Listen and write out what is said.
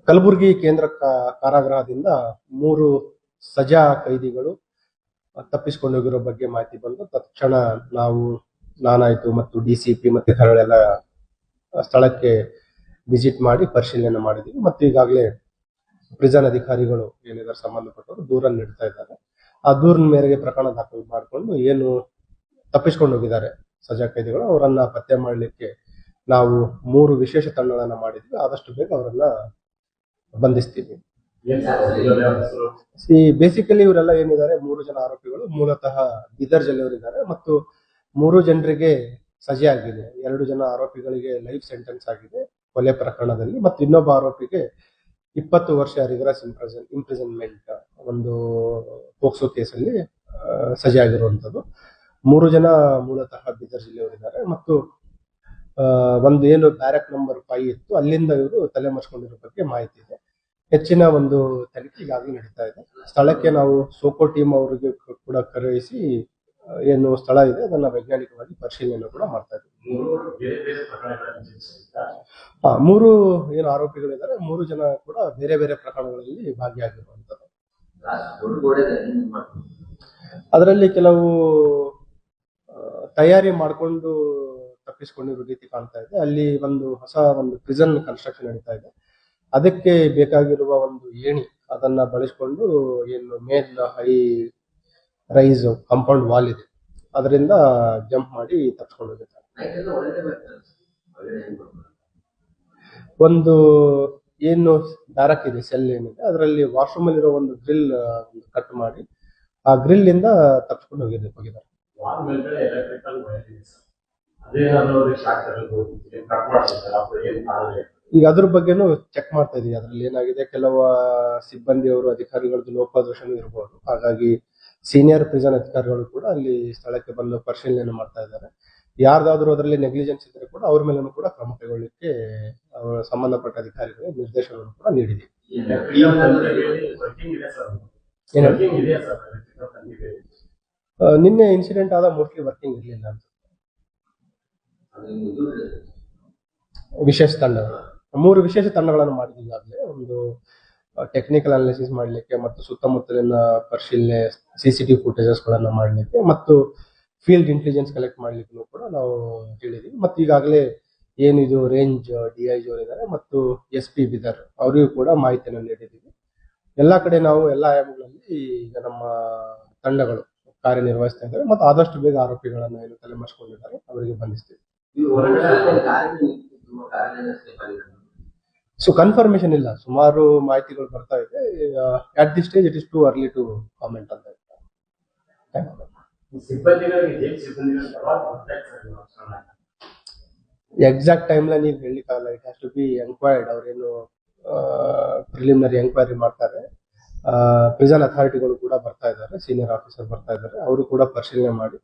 ಕಲಬುರಗಿ ಕೇಂದ್ರ ಕಾರಾಗೃಹದಿಂದ 3 ಸಜಾ ಕೈದಿಗಳು ತಪ್ಪಿಸಿಕೊಂಡು ಹೋಗಿರೋ ಬಗ್ಗೆ ಮಾಹಿತಿ ಬಂದು ತಕ್ಷಣ ನಾನಾಯ್ತು ಮತ್ತು ಡಿಸಿಪಿ ಮತ್ತೆ ಕರಳೆಲ್ಲ ಸ್ಥಳಕ್ಕೆ ವಿಸಿಟ್ ಮಾಡಿ ಪರಿಶೀಲನೆ ಮಾಡಿದ್ವಿ. ಮತ್ತು ಈಗಾಗಲೇ ಪ್ರಿಸನ್ ಅಧಿಕಾರಿಗಳು ಏನಿದ್ದಾರೆ ಸಂಬಂಧಪಟ್ಟವರು ದೂರ ನೀಡ್ತಾ ಇದ್ದಾರೆ. ಆ ದೂರಿನ ಮೇರೆಗೆ ಪ್ರಕರಣ ದಾಖಲು ಮಾಡಿಕೊಂಡು ಏನು ತಪ್ಪಿಸಿಕೊಂಡು ಹೋಗಿದ್ದಾರೆ ಸಜಾ ಕೈದಿಗಳು ಅವರನ್ನ ಪತ್ತೆ ಮಾಡಲಿಕ್ಕೆ ನಾವು 3 ವಿಶೇಷ ತಂಡಗಳನ್ನ ಮಾಡಿದ್ವಿ. ಆದಷ್ಟು ಬೇಗ ಅವರನ್ನ ಬಂಧಿಸ್ತೀವಿ. ಬೇಸಿಕಲಿ ಇವರೆಲ್ಲ ಏನಿದ್ದಾರೆ 3 ಜನ ಆರೋಪಿಗಳು ಮೂಲತಃ ಬೀದರ್ ಜಿಲ್ಲೆಯವರಿದ್ದಾರೆ ಮತ್ತು 3 ಜನರಿಗೆ ಸಜೆ ಆಗಿದೆ. 2 ಜನ ಆರೋಪಿಗಳಿಗೆ ಲೈಫ್ ಸೆಂಟೆನ್ಸ್ ಆಗಿದೆ ಕೊಲೆ ಪ್ರಕರಣದಲ್ಲಿ ಮತ್ತು ಇನ್ನೊಬ್ಬ ಆರೋಪಿಗೆ 20 ವರ್ಷ ರಿಗರಸ್ ಇಂಪ್ರಿಸನ್ಮೆಂಟ್ ಒಂದು ಪೋಕ್ಸೋ ಕೇಸಲ್ಲಿ ಸಜೆ ಆಗಿರುವಂತದ್ದು. 3 ಜನ ಮೂಲತಃ ಬೀದರ್ ಜಿಲ್ಲೆಯವರಿದ್ದಾರೆ ಮತ್ತು ಒಂದು ಏನು ಬ್ಯಾರಕ್ ನಂಬರ್ 5 ಇತ್ತು ಅಲ್ಲಿಂದ ಇವರು ತಲೆಮರೆಸಿಕೊಂಡಿರೋ ಬಗ್ಗೆ ಮಾಹಿತಿ ಇದೆ. ಹೆಚ್ಚಿನ ಒಂದು ತನಿಖೆ ಈಗಾಗಲೇ ನಡೀತಾ ಇದೆ. ಸ್ಥಳಕ್ಕೆ ನಾವು ಸೋಕೋ ಟೀಮ್ ಅವರಿಗೆ ಕೂಡ ಕರೆಯಿಸಿ ಏನು ಸ್ಥಳ ಇದೆ ಅದನ್ನ ವೈಜ್ಞಾನಿಕವಾಗಿ ಪರಿಶೀಲನೆ ಕೂಡ ಮಾಡ್ತಾ ಇದ್ದೀವಿ. 3 ಏನು ಆರೋಪಿಗಳಿದ್ದಾರೆ 3 ಜನ ಕೂಡ ಬೇರೆ ಬೇರೆ ಪ್ರಕರಣಗಳಲ್ಲಿ ಭಾಗಿಯಾಗಿರುವಂತದ್ದು. ಅದರಲ್ಲಿ ಕೆಲವು ತಯಾರಿ ಮಾಡಿಕೊಂಡು ತಪ್ಪಿಸಿಕೊಂಡಿರೋ ರೀತಿ ಕಾಣ್ತಾ ಇದೆ. ಅಲ್ಲಿ ಒಂದು ಹೊಸ ಪ್ರಿಸನ್ ಕನ್ಸ್ಟ್ರಕ್ಷನ್ ನಡೀತಾ ಇದೆ. ಅದಕ್ಕೆ ಬೇಕಾಗಿರುವ ಒಂದು ಏಣಿ ಅದನ್ನ ಬಳಸಿಕೊಂಡು ಏನು main high rise compound wall ಇದೆ ಅದರಿಂದ ಜಂಪ್ ಮಾಡಿ ತಪ್ಪಿಸ್ಕೊಂಡು ಹೋಗಿದ್ದಾರೆ. ಒಂದು ಏನು ಬ್ಯಾರಕ್ ಇದೆ ಸೆಲ್ ಏನಿದೆ ಅದರಲ್ಲಿ ವಾಶ್ರೂಮ್ ಅಲ್ಲಿರೋ ಒಂದು ಗ್ರಿಲ್ ಕಟ್ ಮಾಡಿ ಆ ಗ್ರಿಲ್ ಇಂದ ತಪ್ಪಿಸ್ಕೊಂಡು ಹೋಗಿದ್ದಾರೆ. ಈಗ ಅದ್ರ ಬಗ್ಗೆನೂ ಚೆಕ್ ಮಾಡ್ತಾ ಇದೀವಿ. ಅದ್ರಲ್ಲಿ ಏನಾಗಿದೆ ಕೆಲವು ಸಿಬ್ಬಂದಿಯವರು ಅಧಿಕಾರಿಗಳದ್ದು ಲೋಪದೋಷನೂ ಇರಬಹುದು. ಹಾಗಾಗಿ ಸೀನಿಯರ್ ಪ್ರಿಸನ್ ಅಧಿಕಾರಿಗಳು ಕೂಡ ಅಲ್ಲಿ ಸ್ಥಳಕ್ಕೆ ಬಂದು ಪರಿಶೀಲನೆ ಮಾಡ್ತಾ ಇದ್ದಾರೆ. ಯಾರ್ದಾದ್ರೂ ಅದರಲ್ಲಿ ನೆಗ್ಲಿಜೆನ್ಸ್ ಇದ್ರೆ ಕೂಡ ಅವ್ರ ಮೇಲೂ ಕೂಡ ಕ್ರಮ ಕೈಗೊಳ್ಳಲಿಕ್ಕೆ ಸಂಬಂಧಪಟ್ಟ ಅಧಿಕಾರಿಗಳಿಗೆ ನಿರ್ದೇಶನವನ್ನು ಕೂಡ ನೀಡಿದೆ. ನಿನ್ನೆ ಇನ್ಸಿಡೆಂಟ್ ಆದ ಮೋಸ್ಟ್ಲಿ ವರ್ಕಿಂಗ್ ಇರಲಿಲ್ಲ ಅಂತ. ವಿಶೇಷ ತಂಡಗಳು 3 ವಿಶೇಷ ತಂಡಗಳನ್ನು ಮಾಡಿದ್ವಿ. ಈಗಾಗಲೇ ಒಂದು ಟೆಕ್ನಿಕಲ್ ಅನಾಲಿಸಿಸ್ ಮಾಡಲಿಕ್ಕೆ ಮತ್ತು ಸುತ್ತಮುತ್ತಲಿನ ಪರಿಶೀಲನೆ CCTV ಫುಟೇಜಸ್ ಗಳನ್ನ ಮಾಡಲಿಕ್ಕೆ ಮತ್ತು ಫೀಲ್ಡ್ ಇಂಟೆಲಿಜೆನ್ಸ್ ಕಲೆಕ್ಟ್ ಮಾಡ್ಲಿಕ್ಕೂ ಕೂಡ ನಾವು ಹೇಳಿದೀವಿ. ಮತ್ತು ಈಗಾಗಲೇ ಏನಿದು ರೇಂಜ್ DIG ಅವರಿದ್ದಾರೆ ಮತ್ತು SP ಬೀದರ್ ಅವರಿಗೂ ಕೂಡ ಮಾಹಿತಿಯನ್ನು ನೀಡಿದ್ದೀವಿ. ಎಲ್ಲಾ ಕಡೆ ನಾವು ಎಲ್ಲಾ ಆಯಾಮಗಳಲ್ಲಿ ಈಗ ನಮ್ಮ ತಂಡಗಳು ಕಾರ್ಯನಿರ್ವಹಿಸ್ತಾ ಇದ್ದಾರೆ ಮತ್ತು ಆದಷ್ಟು ಬೇಗ ಆರೋಪಿಗಳನ್ನ ಏನು ತಲೆಮರೆಸಿಕೊಂಡಿದ್ದಾರೆ ಅವರಿಗೆ ಬಂಧಿಸ್ತೀವಿ. ಸೊ ಕನ್ಫರ್ಮೇಶನ್ ಇಲ್ಲ, ಸುಮಾರು ಮಾಹಿತಿಗಳು ಬರ್ತಾ ಇದೆ. At the stage it is too early to comment ಅಂತ. ಎಕ್ಸಾಕ್ಟ್ ಟೈಮ್ ಲೈನ್ ಈಗ ಹೇಳಲಿಕ್ಕಾಗಲ್ಲ. It has to be enquired. ಅವ್ರೇನು ಪ್ರಿಲಿಮಿನರಿ ಎಂಕ್ವೈರಿ ಮಾಡ್ತಾರೆ. ಪ್ರಿಸನ್ ಅಥಾರಿಟಿಗಳು ಕೂಡ ಬರ್ತಾ ಇದ್ದಾರೆ, ಸೀನಿಯರ್ ಆಫೀಸರ್ ಬರ್ತಾ ಇದ್ದಾರೆ, ಅವರು ಕೂಡ ಪರಿಶೀಲನೆ ಮಾಡಿ